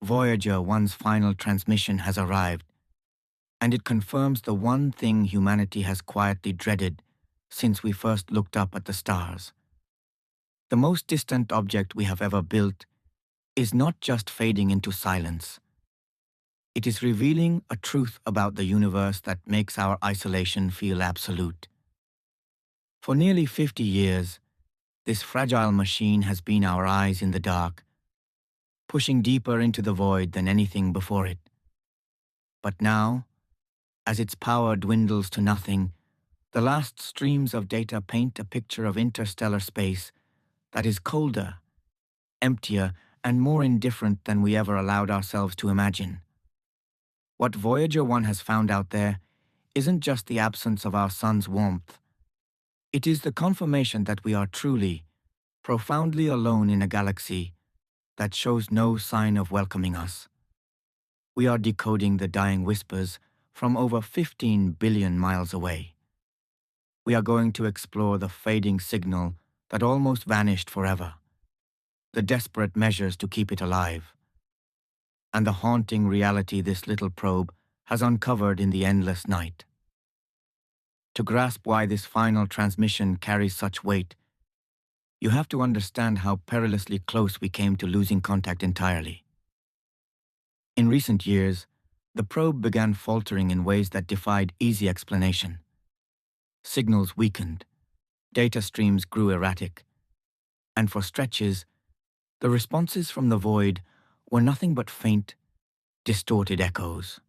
Voyager 1's final transmission has arrived, and it confirms the one thing humanity has quietly dreaded since we first looked up at the stars. The most distant object we have ever built is not just fading into silence. It is revealing a truth about the universe that makes our isolation feel absolute. For nearly 50 years, this fragile machine has been our eyes in the dark, pushing deeper into the void than anything before it. But now, as its power dwindles to nothing, the last streams of data paint a picture of interstellar space that is colder, emptier, and more indifferent than we ever allowed ourselves to imagine. What Voyager 1 has found out there isn't just the absence of our sun's warmth. It is the confirmation that we are truly, profoundly alone in a galaxy that shows no sign of welcoming us. We are decoding the dying whispers from over 15 billion miles away. We are going to explore the fading signal that almost vanished forever, the desperate measures to keep it alive, and the haunting reality this little probe has uncovered in the endless night. To grasp why this final transmission carries such weight, you have to understand how perilously close we came to losing contact entirely. In recent years, the probe began faltering in ways that defied easy explanation. Signals weakened, data streams grew erratic, and for stretches, the responses from the void were nothing but faint, distorted echoes.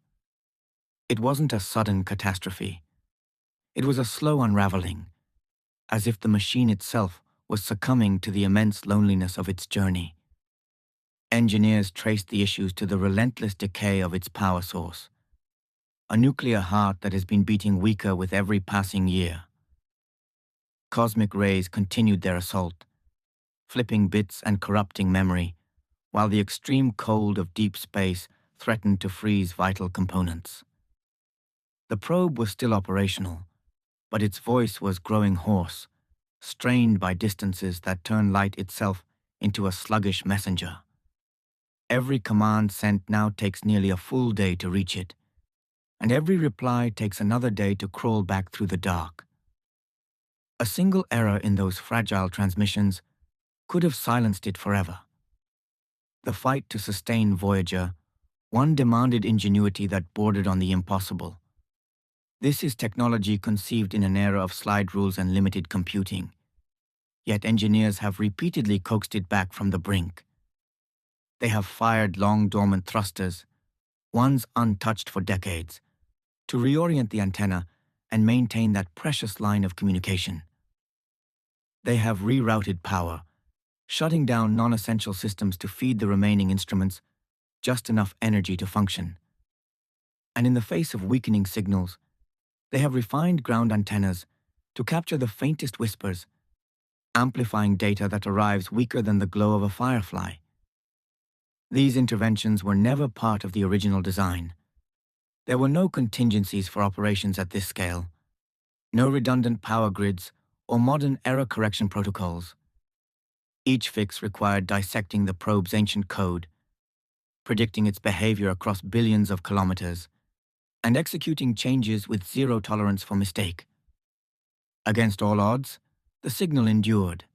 It wasn't a sudden catastrophe. It was a slow unraveling, as if the machine itself was succumbing to the immense loneliness of its journey. Engineers traced the issues to the relentless decay of its power source, a nuclear heart that has been beating weaker with every passing year. Cosmic rays continued their assault, flipping bits and corrupting memory, while the extreme cold of deep space threatened to freeze vital components. The probe was still operational, but its voice was growing hoarse, strained by distances that turn light itself into a sluggish messenger. Every command sent now takes nearly a full day to reach it, and every reply takes another day to crawl back through the dark. A single error in those fragile transmissions could have silenced it forever. The fight to sustain Voyager 1 demanded ingenuity that bordered on the impossible. This is technology conceived in an era of slide rules and limited computing. Yet engineers have repeatedly coaxed it back from the brink. They have fired long-dormant thrusters, ones untouched for decades, to reorient the antenna and maintain that precious line of communication. They have rerouted power, shutting down non-essential systems to feed the remaining instruments just enough energy to function. And in the face of weakening signals, they have refined ground antennas to capture the faintest whispers, amplifying data that arrives weaker than the glow of a firefly. These interventions were never part of the original design. There were no contingencies for operations at this scale, no redundant power grids or modern error correction protocols. Each fix required dissecting the probe's ancient code, predicting its behavior across billions of kilometers, and executing changes with zero tolerance for mistake. Against all odds, the signal endured,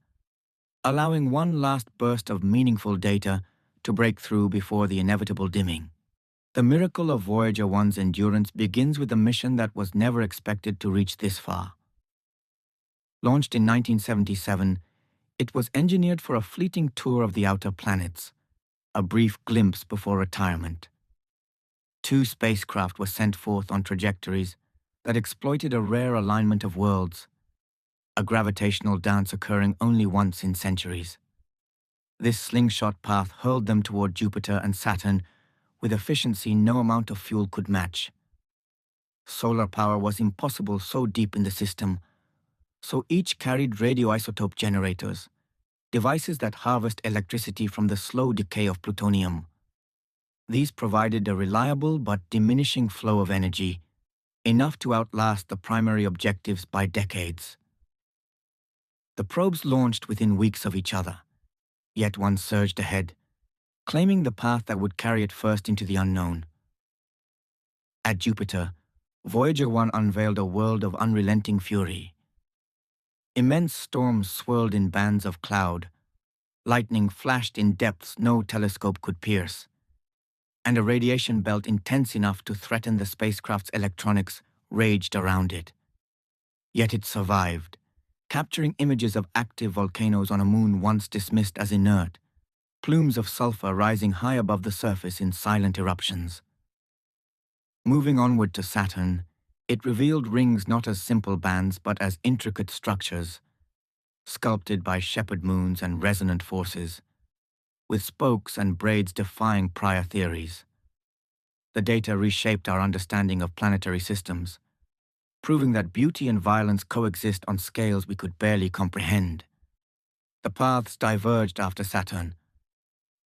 allowing one last burst of meaningful data to break through before the inevitable dimming. The miracle of Voyager 1's endurance begins with a mission that was never expected to reach this far. Launched in 1977, it was engineered for a fleeting tour of the outer planets, a brief glimpse before retirement. 2 spacecraft were sent forth on trajectories that exploited a rare alignment of worlds, a gravitational dance occurring only once in centuries. This slingshot path hurled them toward Jupiter and Saturn with efficiency no amount of fuel could match. Solar power was impossible so deep in the system, so each carried radioisotope generators, devices that harvest electricity from the slow decay of plutonium. These provided a reliable but diminishing flow of energy, enough to outlast the primary objectives by decades. The probes launched within weeks of each other, yet one surged ahead, claiming the path that would carry it first into the unknown. At Jupiter, Voyager 1 unveiled a world of unrelenting fury. Immense storms swirled in bands of cloud, lightning flashed in depths no telescope could pierce, and a radiation belt intense enough to threaten the spacecraft's electronics raged around it. Yet it survived, capturing images of active volcanoes on a moon once dismissed as inert, plumes of sulfur rising high above the surface in silent eruptions. Moving onward to Saturn, it revealed rings not as simple bands but as intricate structures, sculpted by shepherd moons and resonant forces, with spokes and braids defying prior theories. The data reshaped our understanding of planetary systems, proving that beauty and violence coexist on scales we could barely comprehend. The paths diverged after Saturn.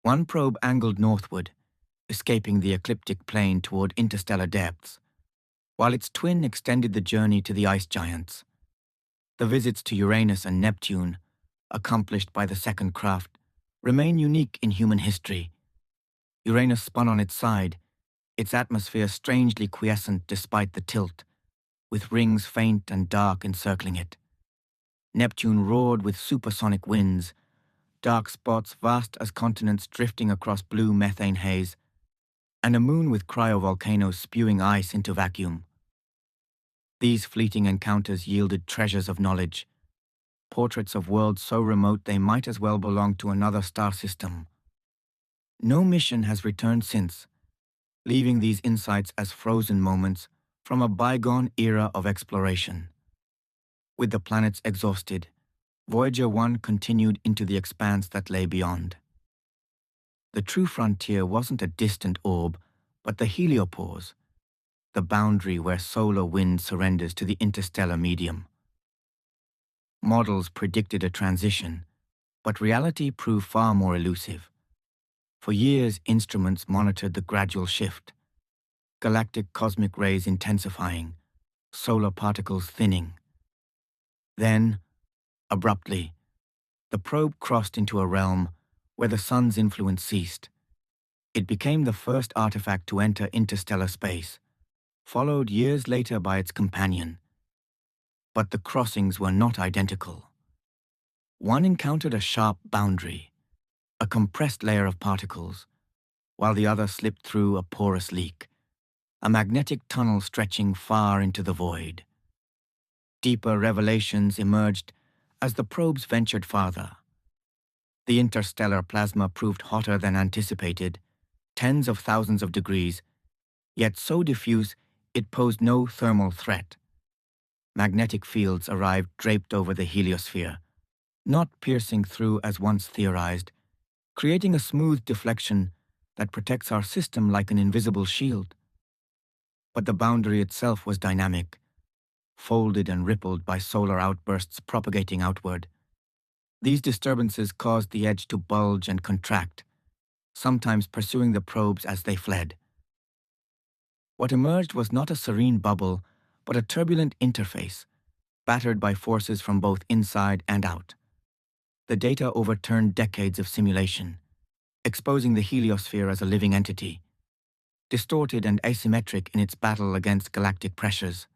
One probe angled northward, escaping the ecliptic plane toward interstellar depths, while its twin extended the journey to the ice giants. The visits to Uranus and Neptune, accomplished by the second craft, remain unique in human history. Uranus spun on its side, its atmosphere strangely quiescent despite the tilt, with rings faint and dark encircling it. Neptune roared with supersonic winds, dark spots vast as continents drifting across blue methane haze, and a moon with cryovolcanoes spewing ice into vacuum. These fleeting encounters yielded treasures of knowledge, portraits of worlds so remote they might as well belong to another star system. No mission has returned since, leaving these insights as frozen moments from a bygone era of exploration. With the planets exhausted, Voyager 1 continued into the expanse that lay beyond. The true frontier wasn't a distant orb, but the heliopause, the boundary where solar wind surrenders to the interstellar medium. Models predicted a transition, but reality proved far more elusive. For years, instruments monitored the gradual shift, galactic cosmic rays intensifying, solar particles thinning. Then, abruptly, the probe crossed into a realm where the sun's influence ceased. It became the first artifact to enter interstellar space, followed years later by its companion. But the crossings were not identical. One encountered a sharp boundary, a compressed layer of particles, while the other slipped through a porous leak, a magnetic tunnel stretching far into the void. Deeper revelations emerged as the probes ventured farther. The interstellar plasma proved hotter than anticipated, tens of thousands of degrees, yet so diffuse it posed no thermal threat. Magnetic fields arrived draped over the heliosphere, not piercing through as once theorized, creating a smooth deflection that protects our system like an invisible shield. But the boundary itself was dynamic, folded and rippled by solar outbursts propagating outward. These disturbances caused the edge to bulge and contract, sometimes pursuing the probes as they fled. What emerged was not a serene bubble, but a turbulent interface, battered by forces from both inside and out. The data overturned decades of simulation, exposing the heliosphere as a living entity, distorted and asymmetric in its battle against galactic pressures.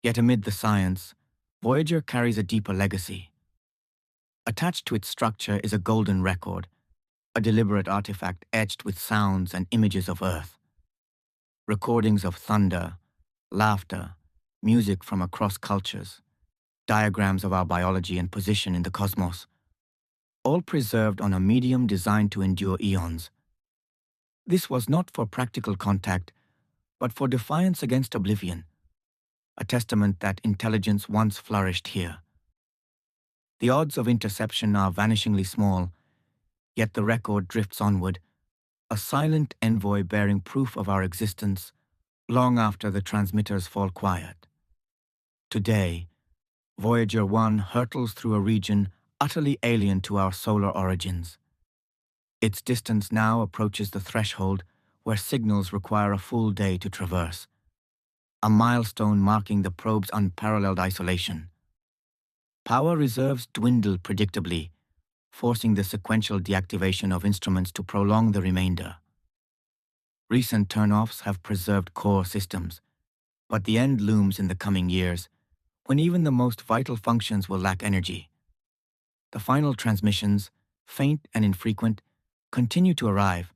Yet amid the science, Voyager carries a deeper legacy. Attached to its structure is a golden record, a deliberate artifact etched with sounds and images of Earth. Recordings of thunder, laughter, music from across cultures, diagrams of our biology and position in the cosmos, all preserved on a medium designed to endure eons. This was not for practical contact, but for defiance against oblivion, a testament that intelligence once flourished here. The odds of interception are vanishingly small, yet the record drifts onward, a silent envoy bearing proof of our existence long after the transmitters fall quiet. Today, Voyager 1 hurtles through a region utterly alien to our solar origins. Its distance now approaches the threshold where signals require a full day to traverse, a milestone marking the probe's unparalleled isolation. Power reserves dwindle predictably, forcing the sequential deactivation of instruments to prolong the remainder. Recent turn-offs have preserved core systems, but the end looms in the coming years, when even the most vital functions will lack energy. The final transmissions, faint and infrequent, continue to arrive,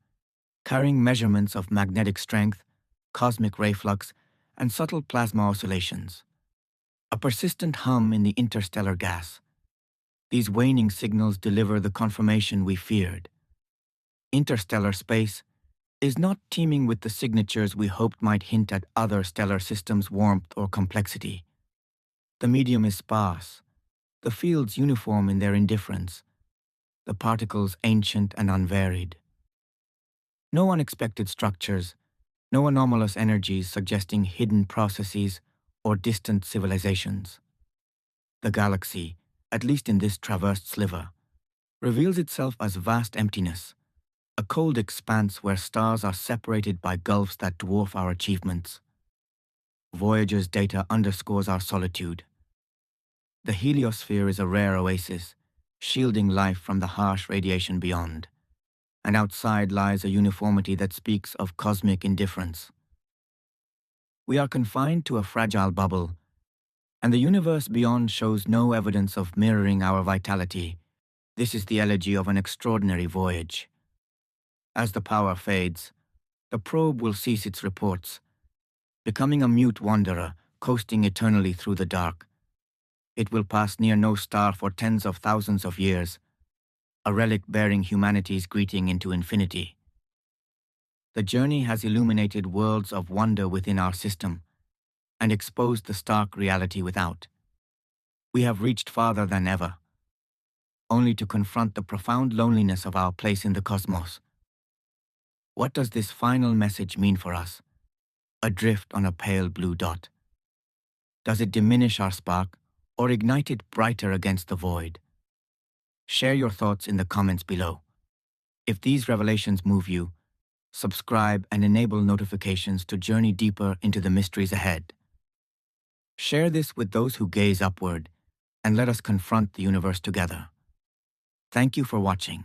carrying measurements of magnetic strength, cosmic ray flux, and subtle plasma oscillations. A persistent hum in the interstellar gas. These waning signals deliver the confirmation we feared. Interstellar space is not teeming with the signatures we hoped might hint at other stellar systems' warmth or complexity. The medium is sparse, the fields uniform in their indifference, the particles ancient and unvaried. No unexpected structures, no anomalous energies suggesting hidden processes or distant civilizations. The galaxy, at least in this traversed sliver, reveals itself as vast emptiness, a cold expanse where stars are separated by gulfs that dwarf our achievements. Voyager's data underscores our solitude. The heliosphere is a rare oasis, shielding life from the harsh radiation beyond, and outside lies a uniformity that speaks of cosmic indifference. We are confined to a fragile bubble, and the universe beyond shows no evidence of mirroring our vitality. This is the elegy of an extraordinary voyage. As the power fades, the probe will cease its reports, becoming a mute wanderer coasting eternally through the dark. It will pass near no star for tens of thousands of years, a relic bearing humanity's greeting into infinity. The journey has illuminated worlds of wonder within our system and exposed the stark reality without. We have reached farther than ever, only to confront the profound loneliness of our place in the cosmos. What does this final message mean for us? Adrift on a pale blue dot. Does it diminish our spark or ignite it brighter against the void? Share your thoughts in the comments below. If these revelations move you, subscribe and enable notifications to journey deeper into the mysteries ahead. Share this with those who gaze upward, and let us confront the universe together. Thank you for watching.